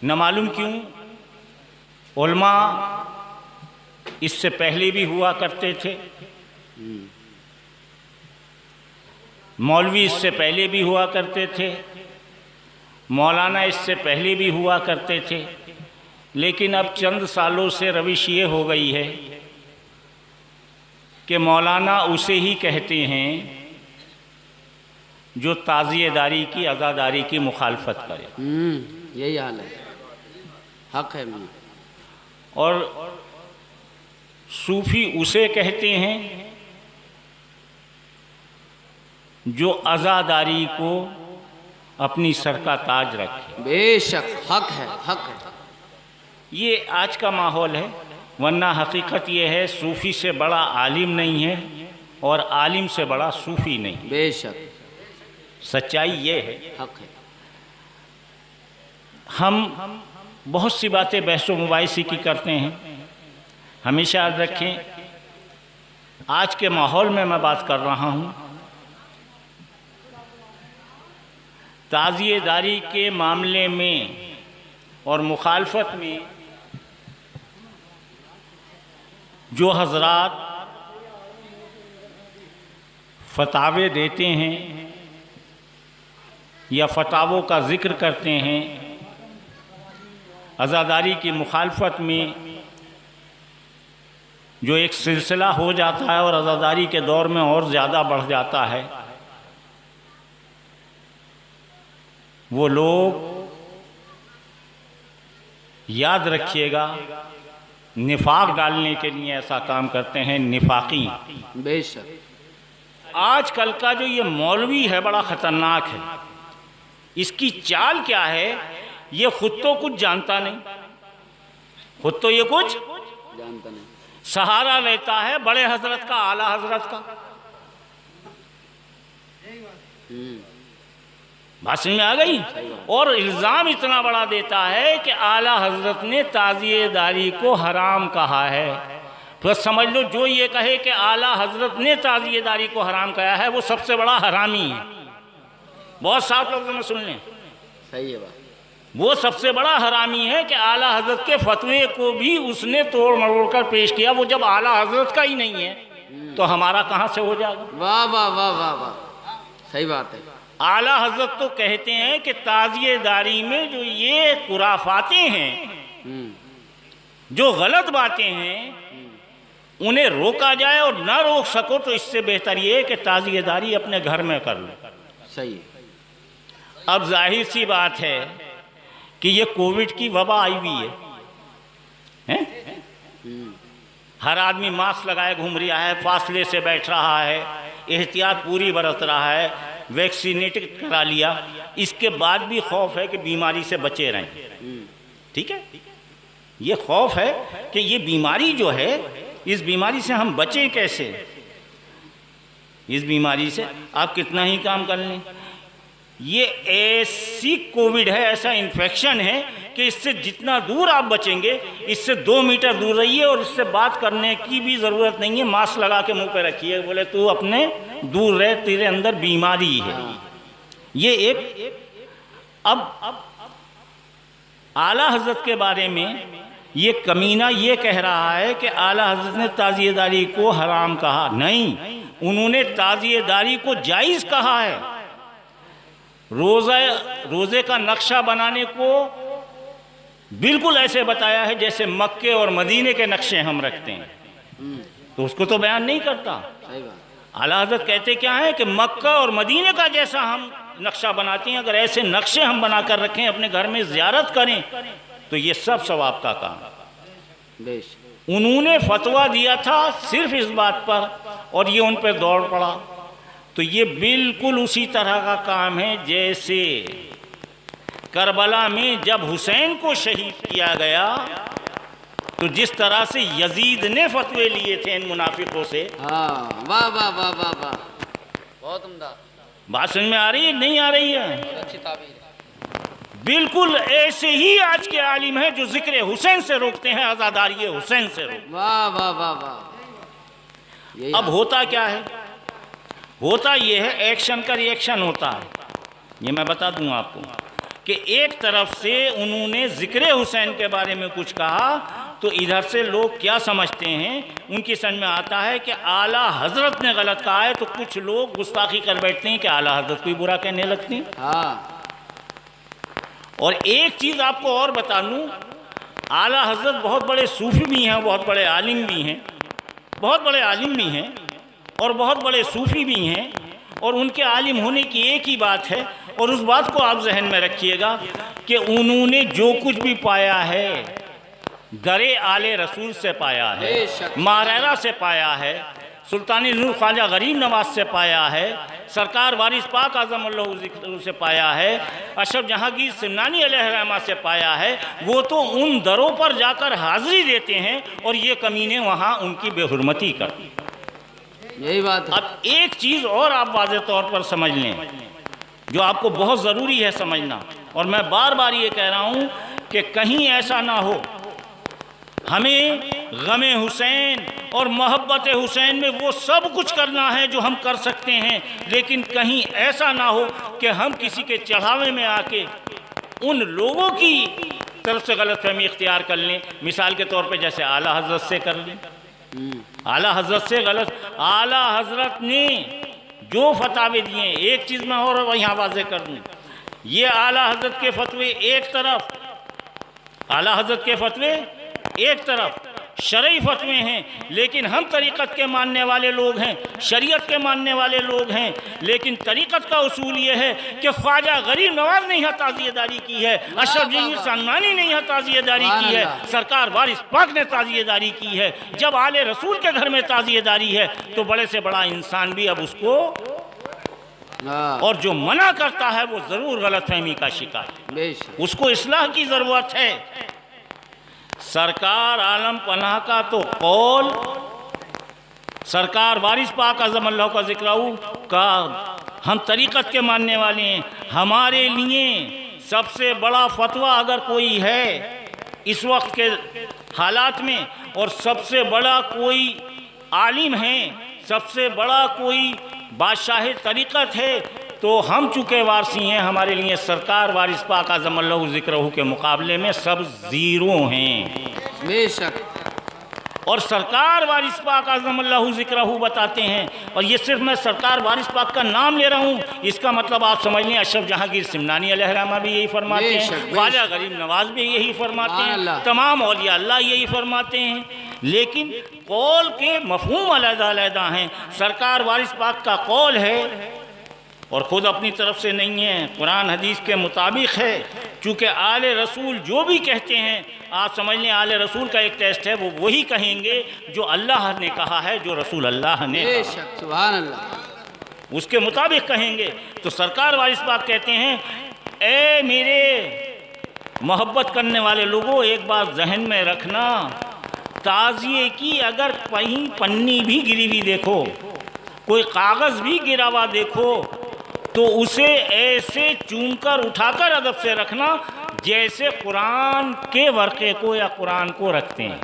न मालूम क्यों उलमा इससे पहले भी हुआ करते थे, मौलवी इससे पहले भी हुआ करते थे, मौलाना इससे पहले भी हुआ करते थे, लेकिन अब चंद सालों से रविश ये हो गई है कि मौलाना उसे ही कहते हैं जो ताज़िएदारी की, अज़ादारी की मुखालफत करे। यही हाल है, हक है। और सूफ़ी उसे कहते हैं जो अज़ादारी को अपनी सर का ताज रखे। बेशक हक है, हक है। ये आज का माहौल है, वरना हकीकत ये है सूफ़ी से बड़ा आलिम नहीं है और आलिम से बड़ा सूफ़ी नहीं। बेशक सच्चाई ये है। हक है। हम बहुत सी बातें बहसो मुबाहिसे की करते हैं, हमेशा याद रखें आज के माहौल में मैं बात कर रहा हूँ, ताज़िएदारी के मामले में और मुखालफत में जो हज़रात फतावे देते हैं या फतावों का ज़िक्र करते हैं, अज़ादारी की मुखालफत में जो एक सिलसिला हो जाता है और अज़ादारी के दौर में और ज़्यादा बढ़ जाता है, वो लोग याद रखिएगा निफाक डालने के लिए ऐसा काम करते हैं, निफाकी। बेशक आजकल का जो ये मौलवी है बड़ा ख़तरनाक है। इसकी चाल क्या है, ये खुद तो कुछ जानता नहीं, खुद तो ये कुछ जानता नहीं, सहारा लेता है बड़े हजरत का, आला हजरत का। बात समझ में आ गई? और इल्ज़ाम इतना बड़ा देता है कि आला हजरत ने ताज़िएदारी को हराम कहा है। तो समझ लो जो ये कहे कि आला हजरत ने ताज़िएदारी को हराम कहा है वो सबसे बड़ा हरामी है। बहुत साफ लोगों में सुन लें, सही है बात। वो सबसे बड़ा हरामी है कि आला हजरत के फतवे को भी उसने तोड़ मरोड़ कर पेश किया। वो जब आला हजरत का ही नहीं है तो हमारा कहाँ से हो जाएगा? वाह वाह वाह वाह वाह, सही बात है। आला हजरत तो कहते हैं कि ताज़िएदारी में जो ये खुराफातें हैं, जो गलत बातें हैं, उन्हें रोका जाए और ना रोक सको तो इससे बेहतर ये है कि ताज़िएदारी अपने घर में कर लो। सही है। अब जाहिर सी बात है कि ये कोविड की वबा आई हुई है? हर आदमी मास्क लगाए घूम रहा है, फासले से बैठ रहा है, एहतियात पूरी बरत रहा है, वैक्सीनेटेड करा लिया, इसके बाद भी खौफ है कि बीमारी से बचे रहें। ठीक है, ये खौफ है कि ये बीमारी जो है, इस बीमारी से हम बचें कैसे? इस बीमारी से आप कितना ही काम कर लें, ये ऐसी कोविड है, ऐसा इन्फेक्शन है कि इससे जितना दूर आप बचेंगे, इससे 2 मीटर दूर रहिए और इससे बात करने की भी ज़रूरत नहीं है। मास्क लगा के मुंह पे रखिए, बोले तू अपने दूर रहे, तेरे अंदर बीमारी है। ये एक अब आला हजरत के बारे में ये कमीना ये कह रहा है कि आला हजरत ने ताज़िएदारी को हराम कहा। नहीं, उन्होंने ताज़िएदारी को जायज़ कहा है। रोज़े का नक्शा बनाने को बिल्कुल ऐसे बताया है जैसे मक्के और मदीने के नक्शे हम रखते हैं, तो उसको तो बयान नहीं करता। आला हज़रत कहते क्या है कि मक्का और मदीने का जैसा हम नक्शा बनाते हैं, अगर ऐसे नक्शे हम बना कर रखें, अपने घर में ज़ियारत करें, तो ये सब सवाब का काम। उन्होंने फतवा दिया था सिर्फ इस बात पर और ये उन पर दौड़ पड़ा, तो ये बिल्कुल उसी तरह का काम है जैसे करबला में जब हुसैन को शहीद किया गया तो जिस तरह से यजीद ने फतवे लिए थे इन मुनाफिकों से। हाँ, वाह वाह वाह वाह वाह, बहुत उम्दा। बात समझ में आ रही है? नहीं आ रही है? अच्छी ताबीर है। बिल्कुल ऐसे ही आज के आलिम हैं जो जिक्र हुसैन से रोकते हैं, आज़ादारी हुसैन से रोकते। वाह वाह वाह वाह। अब होता क्या है? होता ये है, एक्शन का रिएक्शन होता है। ये मैं बता दूं आपको, कि एक तरफ से उन्होंने ज़िक्र हुसैन के बारे में कुछ कहा तो इधर से लोग क्या समझते हैं, उनकी समझ में आता है कि आला हजरत ने गलत कहा है, तो कुछ लोग गुस्ताखी कर बैठते हैं कि आला हजरत को ही बुरा कहने लगते हैं। हाँ। और एक चीज़ आपको और बता दूँ, आला हजरत बहुत बड़े सूफी भी हैं, बहुत बड़े आलिम भी हैं, बहुत बड़े आलिम भी हैं और बहुत बड़े सूफी भी हैं। और उनके आलिम होने की एक ही बात है, और उस बात को आप जहन में रखिएगा कि उन्होंने जो कुछ भी पाया है दरे आले रसूल से पाया है, मारेरा से पाया है, सुल्तानी नूर ख्वाजा गरीब नवाज से पाया है, सरकार वारिस पाक आज़म अल्लाहु ज़िक्रुहु से पाया है, अशरफ जहांगीर सिमनानी अलैहिर्रहमा से पाया है। वो तो उन दरों पर जाकर हाज़िरी देते हैं और ये कमीने वहाँ उनकी बेहुरमती करते हैं। यही बात है। अब एक चीज़ और आप वाज़े तौर पर समझ लें जो आपको बहुत ज़रूरी है समझना, और मैं बार बार ये कह रहा हूँ कि कहीं ऐसा ना हो हमें गमे हुसैन और मोहब्बत हुसैन में वो सब कुछ करना है जो हम कर सकते हैं, लेकिन कहीं ऐसा ना हो कि हम किसी के चढ़ावे में आके उन लोगों की तरफ से गलतफहमी इख्तियार कर लें। मिसाल के तौर पे जैसे आला हजरत से कर लें, आला हजरत से गलत, आला हजरत ने जो फतावे दिए, एक चीज़ मैं और यहाँ वाज़े कर दूँ, ये आला हजरत के फतवे एक तरफ, आला हजरत के फतवे एक तरफ शरई फतवे हैं, लेकिन हम तरीक़त के मानने वाले लोग हैं, शरीयत के मानने वाले लोग हैं, लेकिन तरीक़त का उसूल ये है कि ख्वाजा गरीब नवाज ने यहाँ ताज़ियेदारी की है, अशरफ जहांगीर सिमनानी ने यहाँ ताज़ियेदारी की है, सरकार वारिस पाक ने ताज़ियेदारी की है। जब आले रसूल के घर में ताज़ियेदारी है तो बड़े से बड़ा इंसान भी अब उसको, और जो मना करता है वो ज़रूर गलतफहमी का शिकार, उसको इस्लाह की ज़रूरत है। सरकार आलम पनाह का तो कौल, सरकार वारिस पाक आज़म अल्लाह का ज़िक्रुहु का हम तरीक़त के मानने वाले हैं। हमारे लिए सबसे बड़ा फतवा अगर कोई है इस वक्त के हालात में, और सबसे बड़ा कोई आलिम है, सबसे बड़ा कोई बादशाह तरीक़त है, तो हम चूँकि वारसी हैं, हमारे लिए सरकार वारिस पाक आज़म अल्लाहु ज़िक्रुहु के मुकाबले में सब ज़ीरो हैं। बेशक। और सरकार वारिस पाक आज़म अल्लाहु ज़िक्रुहु बताते हैं, और ये सिर्फ मैं सरकार वारिस पाक का नाम ले रहा हूँ, इसका मतलब आप समझ लें अशरफ जहांगीर सिमनानी अलैहिर्रहमा भी यही फरमाते हैं, ख्वाजा गरीब नवाज भी यही फरमाते हैं, तमाम औलिया अल्लाह यही फरमाते हैं। लेकिन कौल के मफ़हूम अलग-अलग हैं। सरकार वारिस पाक का कौल है और ख़ुद अपनी तरफ से नहीं है, कुरान हदीस के मुताबिक है। चूँकि आले रसूल जो भी कहते हैं, आप समझ लें आले रसूल का एक टेस्ट है, वो वही कहेंगे जो अल्लाह ने कहा है, जो रसूल अल्लाह ने कहा, सुभान अल्लाह, उसके मुताबिक कहेंगे। तो सरकार वारिस पाक कहते हैं, ए मेरे मोहब्बत करने वाले लोगों, एक बात जहन में रखना, ताज़िए की अगर कहीं पन्नी भी गिरी हुई देखो, कोई कागज़ भी गिरा हुआ देखो, तो उसे ऐसे चूमकर उठाकर अदब से रखना जैसे कुरान के वर्क़े को या कुरान को रखते हैं।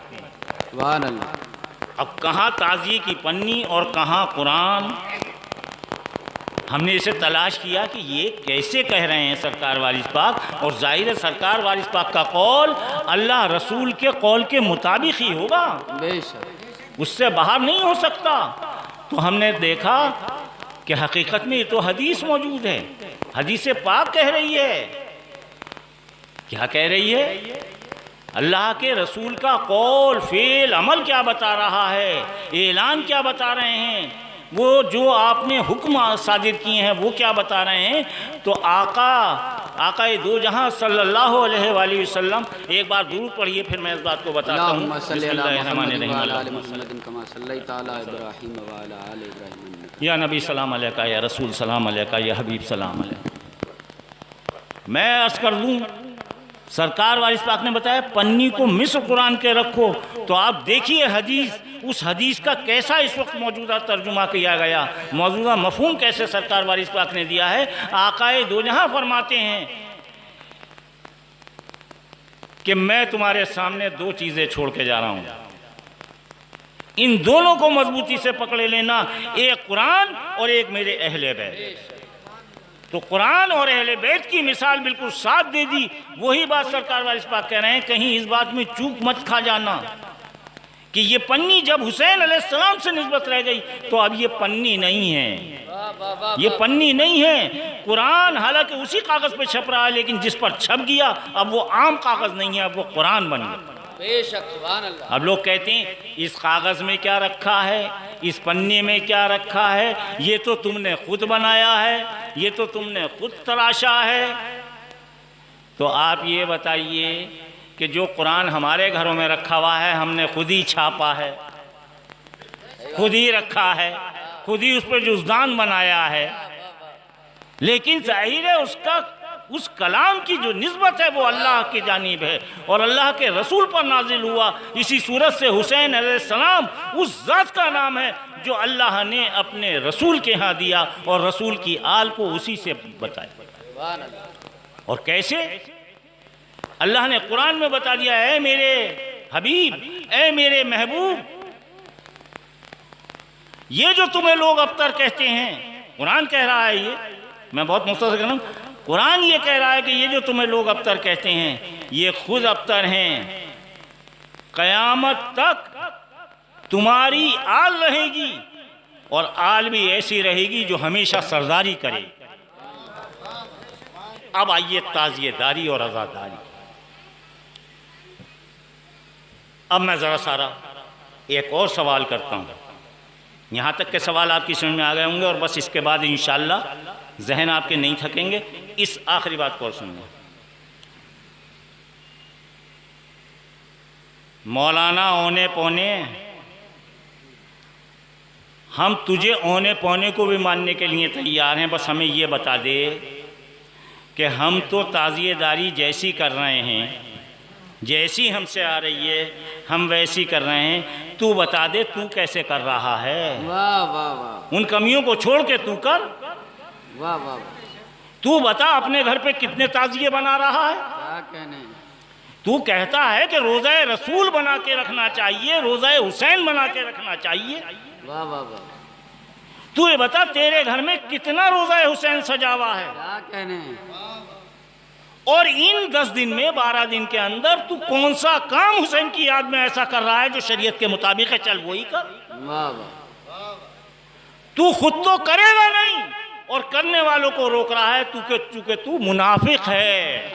सुभान अल्लाह। अब कहाँ ताज़िए की पन्नी और कहाँ कुरान, हमने इसे तलाश किया कि ये कैसे कह रहे हैं सरकार वारिस पाक, और ज़ाहिर है सरकार वारिस पाक का कौल अल्लाह रसूल के कौल के मुताबिक ही होगा, बेशक, उससे बाहर नहीं हो सकता। तो हमने देखा कि हकीकत में ये तो हदीस मौजूद है, हदीस पाक कह रही है, क्या कह रही है, अल्लाह के रसूल का कौल, फेल, अमल क्या बता रहा है, ऐलान क्या बता रहे हैं, वो जो आपने हुक्म सादिर किए हैं वो क्या बता रहे हैं। तो आका दो जहां सल्लल्लाहु अलैहि वसल्लम, एक बार दुरूद पढ़िए फिर मैं इस बात को बताता हूँ। या नबी सलाम अलैका, या रसूल सलाम अलैका, या हबीब सलाम अलैका। मैं अर्ज़ कर दूँ, सरकार वारिस पाक ने बताया पन्नी को मिस्र कुरान के रखो, तो आप देखिए हदीस, उस हदीस का कैसा इस वक्त मौजूदा तर्जुमा किया गया, मौजूदा मफहूम कैसे सरकार वारिस पाक ने दिया है। आकाए दो जहां फरमाते हैं कि मैं तुम्हारे सामने दो चीज़ें छोड़ के जा रहा हूँ, इन दोनों को मजबूती से पकड़े लेना, एक कुरान और एक मेरे अहले बैत। तो कुरान और अहले बैत की मिसाल बिल्कुल साथ दे दी। वही बात सरकार वारिस पाक कह रहे हैं, कहीं इस बात में चूक मत खा जाना कि ये पन्नी जब हुसैन अलैहिस्सलाम से निस्बत रह गई तो अब ये पन्नी नहीं है, ये पन्नी नहीं है। कुरान हालांकि उसी कागज पे छप रहा है, लेकिन जिस पर छप गया अब वो आम कागज नहीं है, अब वो कुरान बन गया। बेशक सुभान अल्लाह। अब लोग कहते हैं इस कागज में क्या रखा है, इस पन्ने में क्या रखा है, ये तो तुमने खुद बनाया है, ये तो तुमने खुद तराशा है। तो आप ये बताइए कि जो कुरान हमारे घरों में रखा हुआ है हमने खुद ही छापा है, खुद ही रखा है, खुद ही उस पर जुज़दान बनाया है, लेकिन जाहिर है उसका उस कलाम की जो निस्बत है वो अल्लाह की जानिब है और अल्लाह के रसूल पर नाजिल हुआ। इसी सूरत से हुसैन अलैहिस्सलाम उस ज़ात का नाम है जो अल्लाह ने अपने रसूल के यहाँ दिया और रसूल की आल को उसी से बताया। और कैसे अल्लाह ने कुरान में बता दिया, ऐ मेरे हबीब, ऐ मेरे महबूब, ये जो तुम्हें लोग अबतर कहते हैं, कुरान कह रहा है, ये मैं बहुत मुख्तसर कर रहा हूँ, कुरान ये कह रहा है कि ये जो तुम्हें लोग अबतर कहते हैं ये खुद अबतर हैं। क़यामत तक तुम्हारी आल रहेगी और आल भी ऐसी रहेगी जो हमेशा सरदारी करे। अब आइए ताज़ियेदारी और आज़ादारी। अब मैं ज़रा सारा एक और सवाल करता हूँ, यहाँ तक के सवाल आपकी समझ में आ गए होंगे और बस इसके बाद इंशाअल्लाह जहन आपके नहीं थकेंगे। इस आखिरी बात को और सुनिए, मौलाना औने पौने, हम तुझे औने पौने को भी मानने के लिए तैयार हैं, बस हमें ये बता दे कि हम तो ताज़ियेदारी जैसी कर रहे हैं, जैसी हमसे आ रही है हम वैसी कर रहे हैं, तू बता दे तू कैसे कर रहा है। वाह वाह वाह, उन कमियों को छोड़ के तू कर। वाह वाह, तू बता अपने घर पे कितने ताज़िए बना रहा है। क्या कहने, तू कहता है कि रोज़ा रसूल बना के रखना चाहिए, रोज़ा हुसैन बना के रखना चाहिए। वाह वाह वाह, तू ये बता तेरे घर में कितना रोज़ा हुसैन सजा हुआ है, क्या कहने, और इन 10 दिन में 12 दिन के अंदर तू कौन सा काम हुसैन की याद में ऐसा कर रहा है जो शरीयत के मुताबिक है, चल वही कर। वाह वाह, तू खुद तो करेगा नहीं और करने वालों को रोक रहा है, चूंकि तू मुनाफिक है।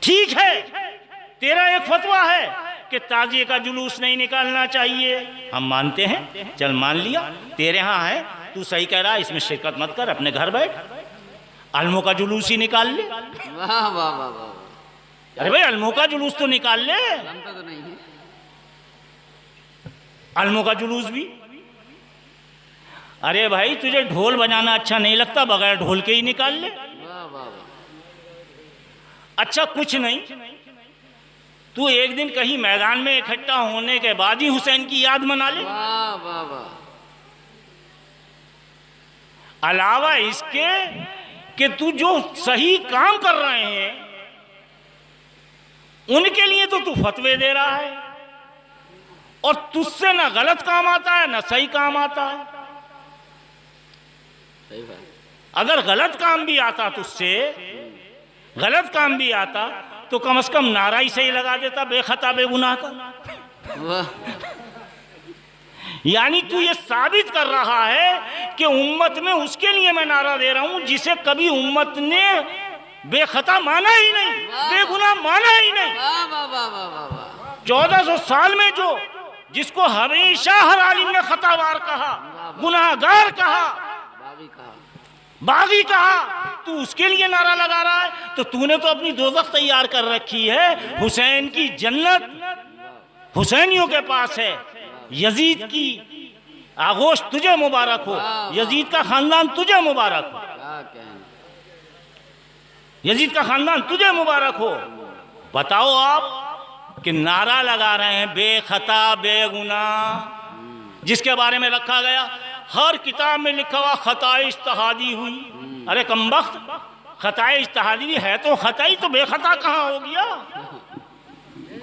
ठीक है, तेरा एक फतवा है कि ताजिए का जुलूस नहीं निकालना चाहिए, हम मानते हैं, चल मान लिया, तेरे यहाँ है, तू सही कह रहा है, इसमें शिरकत मत कर, अपने घर बैठ, अलमों का जुलूस ही निकाल ले। वाह वाह वाह वाह, अरे भाई अलमों का जुलूस तो निकाल ले, जानता तो नहीं है। अलमों का जुलूस भी। अरे भाई तुझे ढोल बजाना अच्छा नहीं लगता, बगैर ढोल के ही निकाल ले। वाह वाह वाह, अच्छा कुछ नहीं, तू एक दिन कहीं मैदान में इकट्ठा होने के बाद ही हुसैन की याद मना ले। वाह वाह वाह, अलावा इसके कि तू जो सही काम कर रहे हैं उनके लिए तो तू फतवे दे रहा है और तुझसे ना गलत काम आता है ना सही काम आता है। सही बात, अगर गलत काम भी आता तुझसे, गलत काम भी आता तो कम से कम नारा ही सही लगा देता, बेखता बेगुनाह का। वाह, यानी तू ये साबित कर रहा है कि उम्मत में उसके लिए मैं नारा दे रहा हूं जिसे कभी उम्मत ने बेखता माना ही नहीं, बेगुनाह माना ही नहीं। वाह वाह वाह वाह वाह वाह, 1400 साल में जो जिसको हमेशा हर आलिम ने खतावार कहा, गुनाहगार कहा, बागी कहा, बागी कहा, तू उसके लिए नारा लगा रहा है। तो तूने तो अपनी दोज़ख तैयार कर रखी है। हुसैन की जन्नत हुसैनियों के पास है, यजीद की आगोश तुझे मुबारक हो, यजीद का खानदान तुझे मुबारक हो, क्या कहने, यजीद का खानदान तुझे मुबारक हो। बताओ आप कि नारा लगा रहे हैं बेखता बेगुनाह, जिसके बारे में रखा गया हर किताब में लिखा हुआ खताए इज्तिहादी हुई। अरे कमबख्त, खताए इज्तिहादी भी है तो खताई, तो बेखता कहाँ हो गया,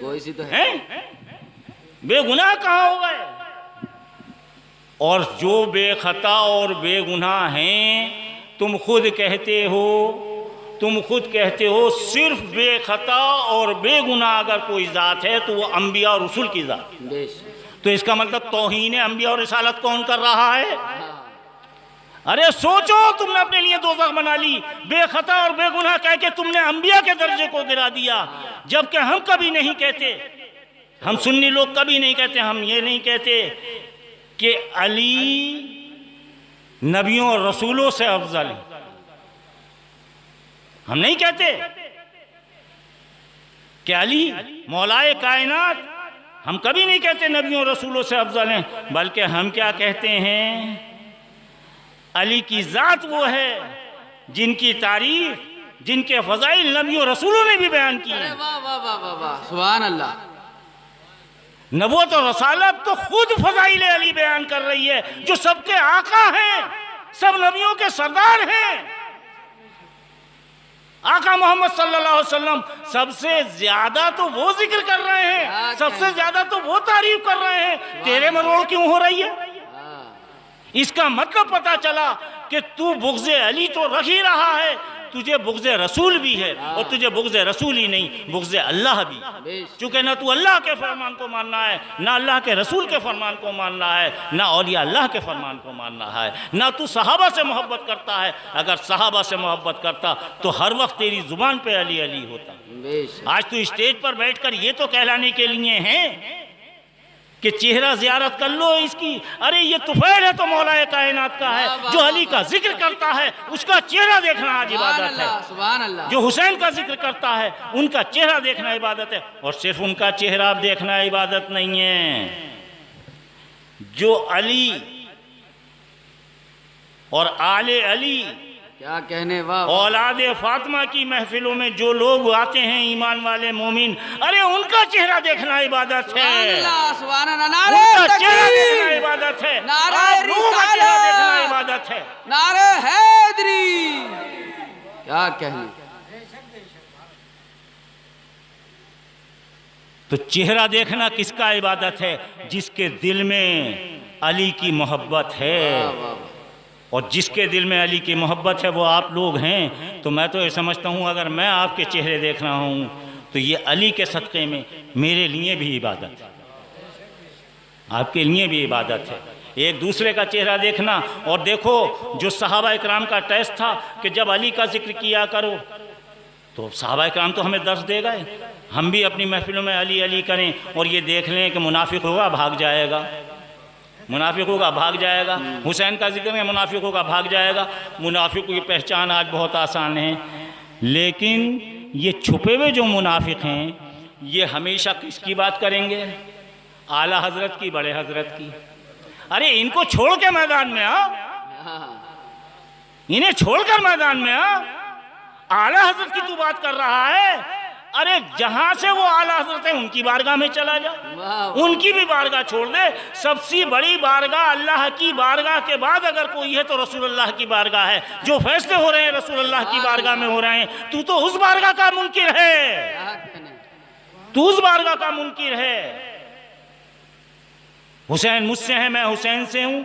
कोई सी तो है, बेगुनाह कहाँ हो गए। और जो बेखता और बेगुनाह हैं तुम खुद कहते हो सिर्फ बेखता और बेगुनाह अगर कोई ज़ात है तो वो अम्बिया और रसूल की ज़ात। तो इसका मतलब तौहीन अम्बिया और रिसालत कौन कर रहा है? अरे सोचो, तुमने अपने लिए दोज़ख बना ली, बेखता और बेगुनाह कह के तुमने अम्बिया के दर्जे को गिरा दिया, जबकि हम कभी नहीं कहते, हम सुन्नी लोग कभी नहीं कहते, हम ये नहीं कहते कि अली नबियों और रसूलों से अफजल है। हम नहीं कहते कि अली मौलाए कायनात, हम कभी नहीं कहते नबियों और रसूलों से अफजल हैं, बल्कि हम क्या कहते हैं? अली की ज़ात वो है जिनकी तारीफ, जिनके फ़ज़ाइल नबियों रसूलों ने भी बयान की है। वाह वाह वाह वाह वाह, सुभान अल्लाह। नबूवत और रसालत तो खुद फ़ज़ाइल अली बयान कर रही है, जो सबके आका हैं, सब नबियों के सरदार हैं। आका मोहम्मद सल्लल्लाहु अलैहि वसल्लम सबसे ज्यादा तो वो जिक्र कर रहे हैं, सबसे ज्यादा तो वो तारीफ कर रहे हैं। तेरे में रोड़ क्यों हो रही है? इसका मतलब पता चला कि तू बुग़्ज़े अली तो रख ही रहा है, तुझे बुग़्ज़े रसूल भी है, और तुझे बुग़्ज़े रसूल ही नहीं, बुग़्ज़े अल्लाह भी। चूँकि ना तू अल्लाह के फरमान को मानना है, ना अल्लाह के रसूल के फरमान को मानना है, ना औलिया अल्लाह के फरमान को मानना है, ना तू सहाबा से मोहब्बत करता है। अगर सहाबा से मोहब्बत करता तो हर वक्त तेरी ज़ुबान पे अली अली होता। आज तू स्टेज पर बैठकर ये तो कहलाने के लिए हैं कि चेहरा ज़ियारत कर लो इसकी। अरे ये तुफैल है तो मौलाए कायनात का है, जो अली का जिक्र करता है उसका चेहरा देखना आज इबादत है। सुभान अल्लाह। जो हुसैन का जिक्र करता है उनका चेहरा देखना इबादत है, और सिर्फ उनका चेहरा देखना इबादत नहीं है। जो अली और आले अली, क्या कहने, वाह। औलाद फातिमा की महफिलों में जो लोग आते हैं ईमान वाले मोमिन, अरे उनका चेहरा देखना इबादत है, सुभान अल्लाह। उनका चेहरा देखना इबादत है, आप लोगों का चेहरा देखना इबादत है। नारे हैदरी, क्या कहने। तो चेहरा देखना किसका इबादत है? जिसके दिल में अली की मोहब्बत है, और जिसके दिल में अली की मोहब्बत है वो आप लोग हैं। तो मैं तो ये समझता हूँ अगर मैं आपके चेहरे देख रहा हूँ तो ये अली के सदक़े में मेरे लिए भी इबादत है, आपके लिए भी इबादत है। एक दूसरे का चेहरा देखना। और देखो, जो सहाबा इकराम का टेस्ट था कि जब अली का जिक्र किया करो, तो सहाबा इकराम तो हमें दर्स दे गए, हम भी अपनी महफिलों में अली अली करें, और ये देख लें कि मुनाफिक होगा भाग जाएगा, मुनाफिक होगा भाग जाएगा। हुसैन का जिक्र है, मुनाफिक होगा भाग जाएगा। मुनाफिकों की पहचान आज बहुत आसान है, लेकिन ये छुपे हुए जो मुनाफिक हैं ये हमेशा किसकी बात करेंगे? आला हजरत की, बड़े हजरत की। अरे इनको छोड़ के मैदान में आओ, इन्हें छोड़कर मैदान में आओ। आला हजरत की तू बात कर रहा है, अरे जहां से वो आला हजरत है उनकी बारगाह में चला जा, उनकी भी बारगाह छोड़ दे। सबसे बड़ी बारगाह अल्लाह की बारगाह के बाद अगर कोई है तो रसूलुल्लाह की बारगाह है। जो फैसले हो रहे हैं रसूलुल्लाह की बारगाह में हो रहे हैं। तू तो उस बारगाह का मुनकिर है, तू उस बारगाह का मुनकिर है। हुसैन मुझसे है, मैं हुसैन से हूँ।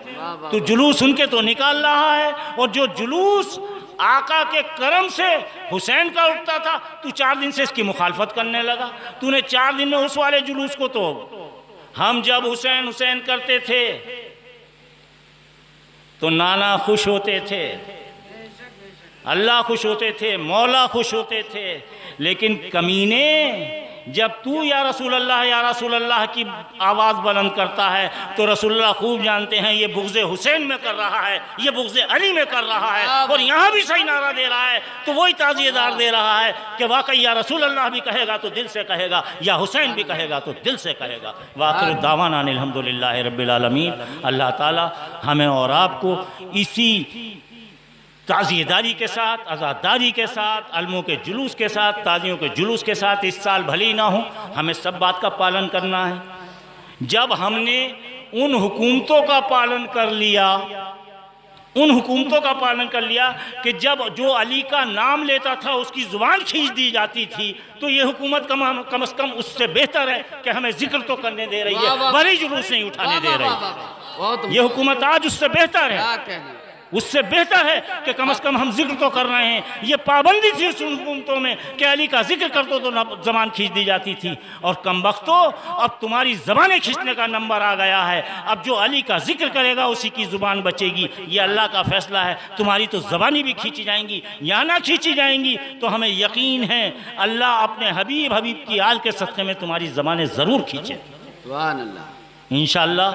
तू जुलूस उनके तो निकाल रहा है, और जो जुलूस आका के करम से हुसैन का उठता था, तू 4 दिन से इसकी मुखालफत करने लगा। तूने 4 दिन में उस वाले जुलूस को, तो हम जब हुसैन हुसैन करते थे तो नाना खुश होते थे, अल्लाह खुश होते थे, मौला खुश होते थे। लेकिन कमीने, जब तू या रसूल अल्लाह की आवाज़ बुलंद करता है तो रसूलुल्लाह खूब जानते हैं ये बुग़्ज़े हुसैन में कर रहा है, ये बुग़्ज़े अली में कर रहा है, और यहाँ भी सही नारा दे रहा है तो वही ताज़ियेदार दे रहा है कि वाकई या रसूल अल्लाह भी कहेगा तो दिल से कहेगा, या हुसैन भी कहेगा तो दिल से कहेगा। वाखिर दावाना अल्हम्दुलिल्लाहि रब्बिल आलमीन। अल्लाह ताला हमें और आपको इसी ताज़ियेदारी के साथ, आज़ादारी के साथ, अल्मों के जुलूस के साथ, ताज़ियों के जुलूस के साथ इस साल भले ही ना हो, हमें सब बात का पालन करना है। जब हमने उन हुकूमतों का पालन कर लिया, उन हुकूमतों का पालन कर लिया कि जब जो अली का नाम लेता था उसकी ज़ुबान खींच दी जाती थी, तो ये हुकूमत कम से कम उससे बेहतर है कि हमें जिक्र तो करने दे रही है, बड़ी जुलूस नहीं उठाने दे रही। ये हुकूमत आज उससे बेहतर है। उससे बेहतर है कि कम से कम हम जिक्र तो कर रहे हैं। ये पाबंदी थी उस हुकूमतों में कि अली का जिक्र कर दो तो ज़बान खींच दी जाती थी। और कम वक्तों अब तुम्हारी ज़बानें खींचने का नंबर आ गया है। अब जो अली का जिक्र करेगा उसी की ज़ुबान बचेगी। ये अल्लाह का फैसला है। तुम्हारी तो ज़बानी भी खींची जाएंगी या ना खींची जाएंगी, तो हमें यकीन है अल्लाह अपने हबीब की आल के सदक़े में तुम्हारी ज़बानें ज़रूर खींचे सुभान अल्लाह। इंशाअल्लाह।